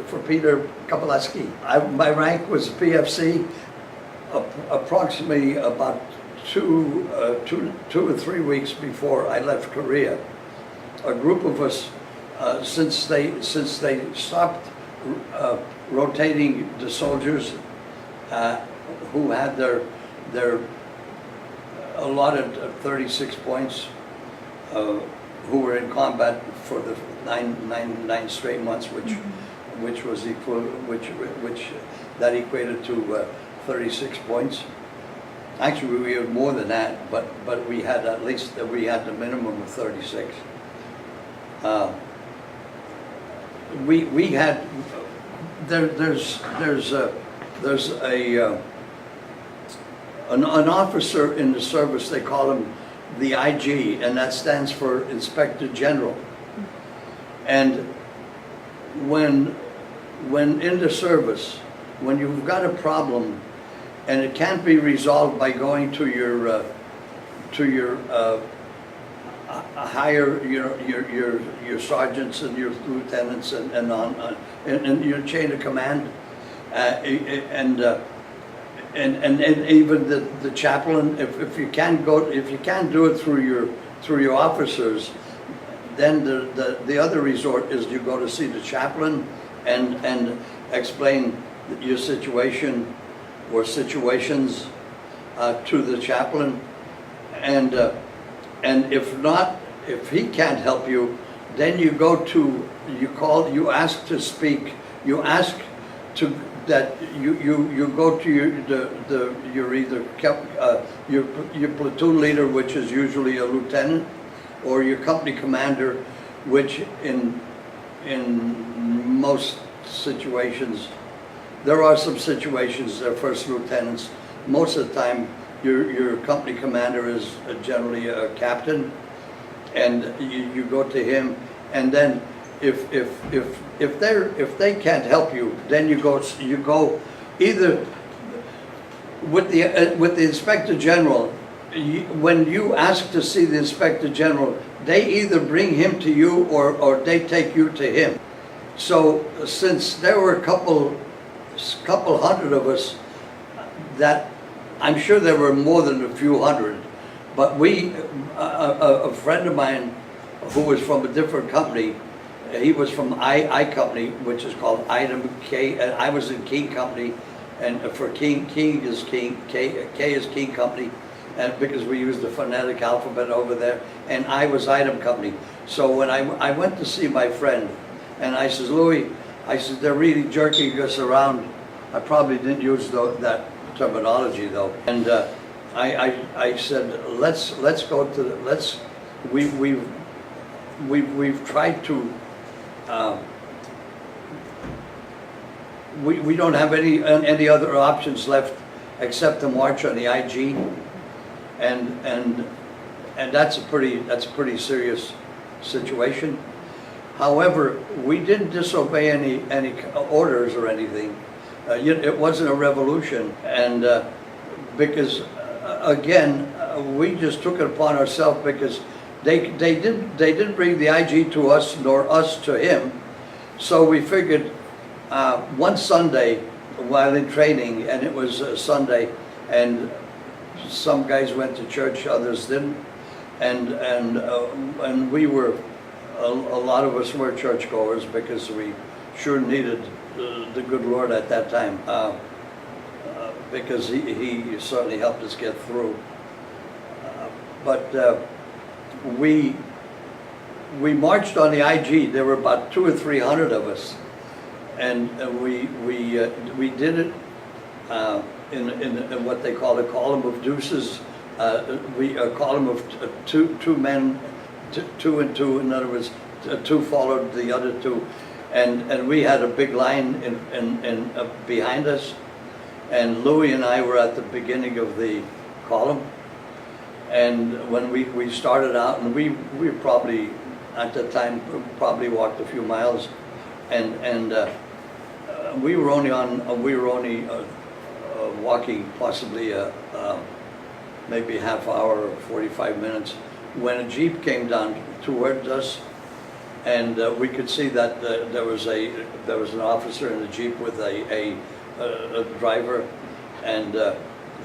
for Peter Kowalewski. My rank was PFC. Approximately about two or 3 weeks before I left Korea, a group of us, since they stopped rotating the soldiers who had their allotted 36 points, who were in combat for the nine straight months, which was equal, which that equated to 36 points. Actually, we had more than that, but we had at least the minimum of 36. We had there's an officer in the service, they call him the IG, and that stands for Inspector General. And when in the service, when you've got a problem and it can't be resolved by going to your higher, your sergeants and your lieutenants and your chain of command, and even the chaplain. If you can't do it through your officers, then the other resort is you go to see the chaplain and explain your situation or situations to the chaplain, and if he can't help you, then you go to, you ask to speak, you ask to that you go to your platoon leader, which is usually a lieutenant, or your company commander, which in most situations, there are some situations they're first lieutenants. Most of the time, your company commander is generally a captain, and you go to him, and then if they can't help you, then you go either with the Inspector General. When you ask to see the Inspector General, they either bring him to you or they take you to him. So since there were a couple hundred of us, that I'm sure there were more than a few hundred, but a friend of mine who was from a different company, he was from I Company, which is called Item K, and I was in King Company, and for King is King, K is King Company, and because we use the phonetic alphabet over there, and I was Item Company. So when I went to see my friend, and I says, Louis, I said, they're really jerking us around. I probably didn't use that terminology though. And I said, let's go to we've tried to. We don't have any other options left except to march on the IG, and that's a pretty serious situation. However, we didn't disobey any orders or anything. It wasn't a revolution, and because again, we just took it upon ourselves because they didn't bring the IG to us nor us to him. So we figured one Sunday while in training, and it was a Sunday, and some guys went to church, others didn't, and we were. A lot of us were churchgoers because we sure needed the good Lord at that time, because he certainly helped us get through. But we marched on the IG. There were about 200 or 300 of us, and we did it in what they call a column of deuces. A column of two men. Two and two, in other words, two followed the other two, and we had a big line in behind us, and Louis and I were at the beginning of the column, and when we started out, and we probably at that time probably walked a few miles, and we were only walking possibly maybe half hour or 45 minutes. When a Jeep came down towards us, and we could see that there was an officer in the Jeep with a driver, and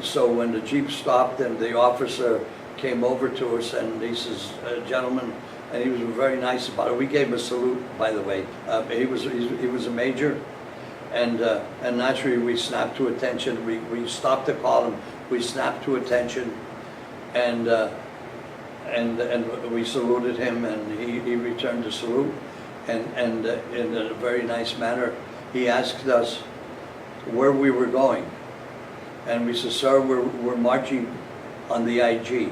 so when the Jeep stopped and the officer came over to us and he says, "Gentlemen," and he was very nice about it. We gave him a salute, by the way. He was a major, and naturally we snapped to attention. We stopped to call him. We snapped to attention, and we saluted him, and he returned the salute, and in a very nice manner, he asked us where we were going, and we said, "Sir, we're marching on the IG."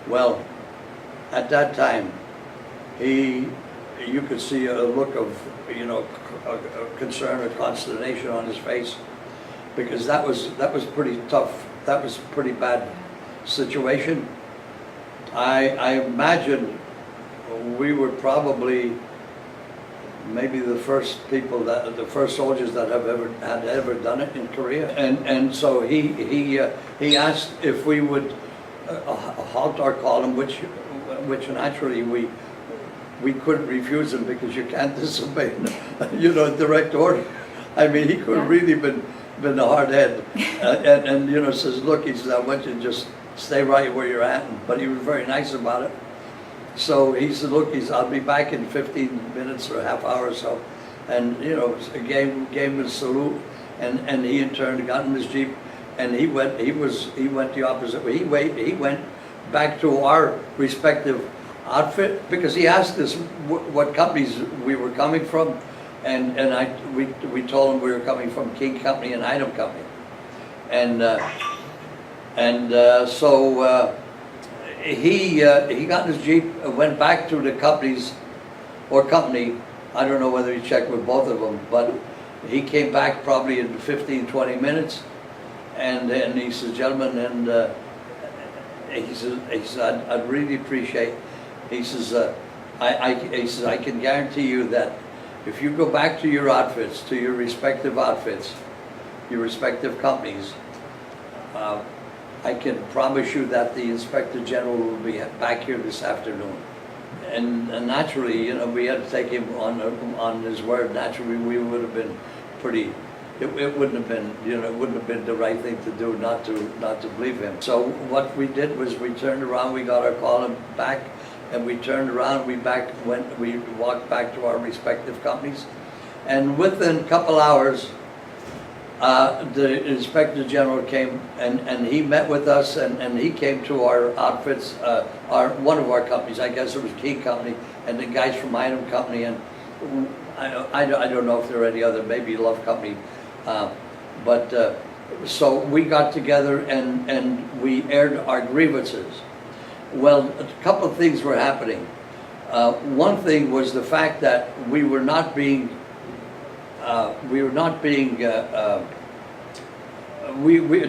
Well, at that time, you could see a look of, a concern or consternation on his face, because that was pretty tough. That was a pretty bad situation. I imagine we were probably maybe the first soldiers that had ever done it in Korea, and so he asked if we would halt our column, which naturally we couldn't refuse him, because you can't disobey, direct order. I mean, he could have really been a hard head, and says, "Look," he says, "I want you to just stay right where you're at." But he was very nice about it. So he said, "Look," he said, "I'll be back in 15 minutes or a half hour or so," and gave him a salute, and he in turn got in his Jeep, and he went the opposite way. He went back to our respective outfit, because he asked us what companies we were coming from, and we told him we were coming from King Company and Item Company, so he got in his Jeep, went back to the company. I don't know whether he checked with both of them, but he came back probably in 15-20 minutes, and he says, "Gentlemen," and he says, I'd really appreciate." He says, "I can guarantee you that if you go back to your outfits, to your respective outfits, your respective companies, I can promise you that the Inspector General will be back here this afternoon." And naturally, we had to take him on his word. Naturally, we would have been pretty. It wouldn't have been, it wouldn't have been the right thing to do not to believe him. So what we did was we turned around, we got our column back, and we turned around, we walked back to our respective companies, and within a couple hours, the Inspector General came and he met with us, and he came to our outfits, one of our companies, I guess it was King Company, and the guys from Item Company, and I don't know if there are any other, maybe Love Company, but so we got together and we aired our grievances. Well, a couple of things were happening. One thing was the fact that we were not being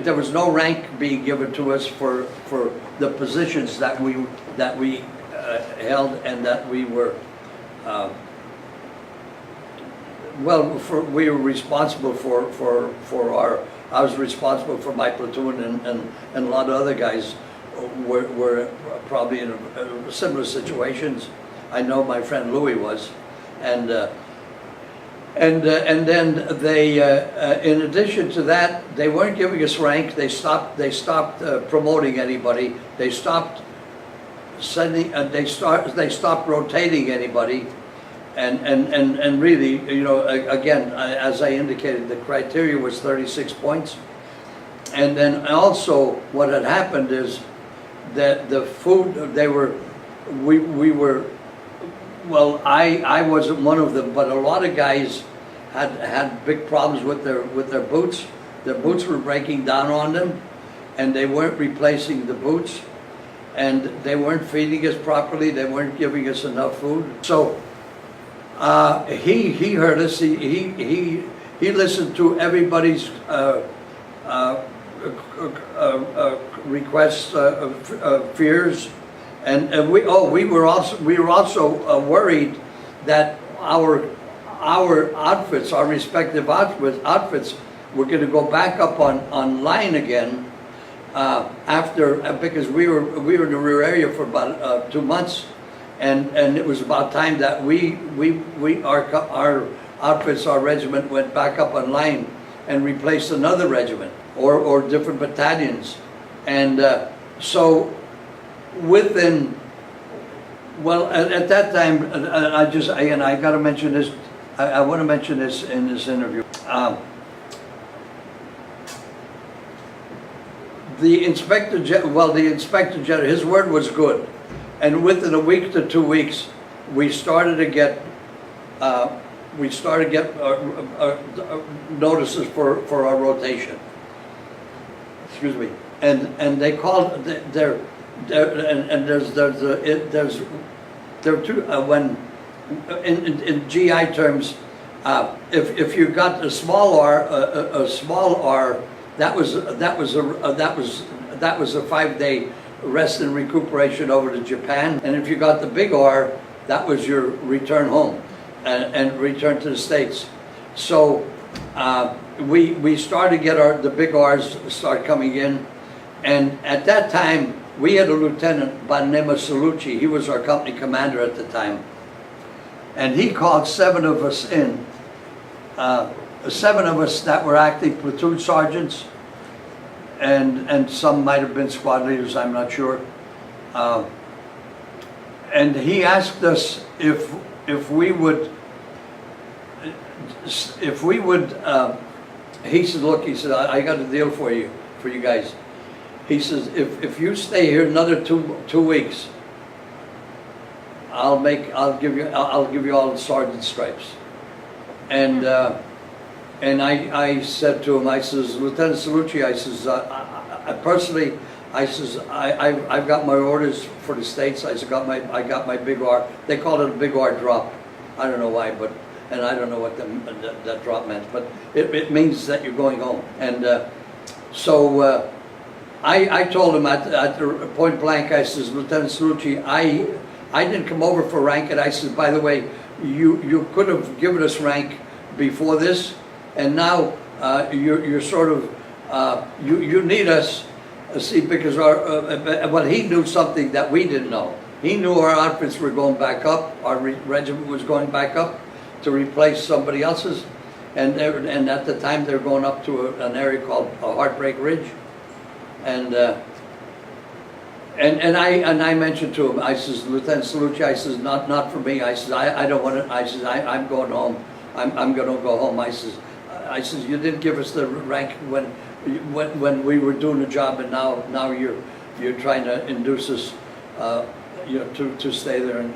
there was no rank being given to us for the positions that we held, and that we were we were responsible for our. I was responsible for my platoon, and a lot of other guys were probably in similar situations. I know my friend Louis was, and then they, in addition to that, they weren't giving us rank. They stopped promoting anybody. They stopped sending. They stopped rotating anybody, and really, again, as I indicated, the criteria was 36 points, and then also what had happened is that the food we were. Well, I wasn't one of them, but a lot of guys had big problems with their boots. Their boots were breaking down on them, and they weren't replacing the boots, and they weren't feeding us properly. They weren't giving us enough food. So he heard us. He listened to everybody's requests, fears. And we were also worried that our outfits, our respective outfits, were going to go back up on line again because we were in the rear area for about 2 months, and it was about time that our outfits, our regiment went back up on line and replaced another regiment or different battalions. And so within, well, at that time, I got to mention this, I want to mention this in this interview. The Inspector General, his word was good. And within a week to 2 weeks, we started to get notices for our rotation. Excuse me. And they called there are two when in GI terms, if you got a small R, that was a 5-day rest and recuperation over to Japan, and if you got the big R, that was your return home and return to the States. So we started to get the big R's start coming in, and at that time we had a lieutenant by the name of Salucci. He was our company commander at the time, and he called 7 of us in. 7 of us that were acting platoon sergeants, and some might have been squad leaders, I'm not sure. And he asked us if we would, he said, look, he said, I got a deal for you guys. He says, if you stay here another two weeks, I'll give you all the sergeant stripes. And I said to him, I says, Lieutenant Salucci, I says, I personally, I says, I've got my orders for the States. I said, I got my big R. They called it a big R drop. I don't know why, and I don't know what that drop meant, but it means that you're going home. And so I told him at the point blank, I says, Lieutenant Salucci, I didn't come over for rank, and I said, by the way, you could have given us rank before this, and now you're sort of you need us, see, because well, he knew something that we didn't know. He knew our outfits were going back up, our regiment was going back up to replace somebody else's, and at the time they were going up to an area called Heartbreak Ridge, and I mentioned to him, I says, Lieutenant Salucci, I says, not for me. I says, I don't want it. I says, I'm going home. I'm going to go home. I says, you didn't give us the rank when we were doing the job, and now you're trying to induce us, to stay there and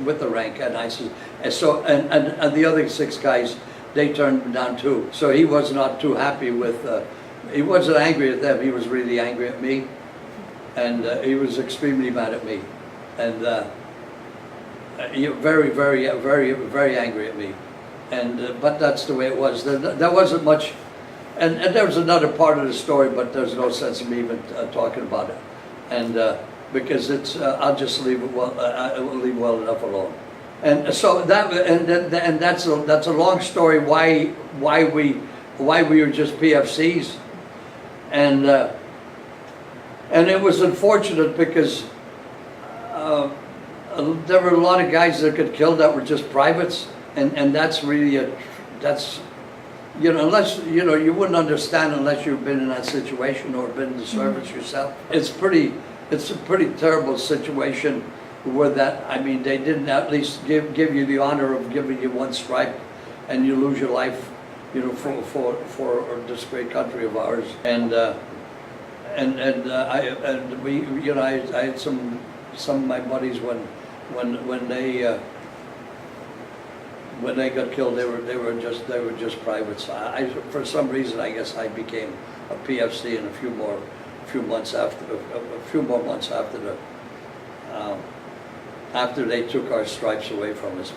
with the rank. And I says, and so and the other 6 guys, they turned him down too. So he was not too happy with. He wasn't angry at them. He was really angry at me. And he was extremely mad at me, and very, very, very, very angry at me. And but that's the way it was. There wasn't much, and there was another part of the story, but there's no sense of me even talking about it. And because it's, I'll just leave it well. I will leave well enough alone. And so that's a long story. Why we were just PFCs, and it was unfortunate because there were a lot of guys that got killed that were just privates, and that's really that's, unless, you wouldn't understand unless you've been in that situation or been in the service yourself. It's a pretty terrible situation where they didn't at least give you the honor of giving you 1 stripe, and you lose your life, for this great country of ours. I had some of my buddies when they got killed, they were just privates. For some reason, I guess I became a PFC in a few more months after they took our stripes away from us.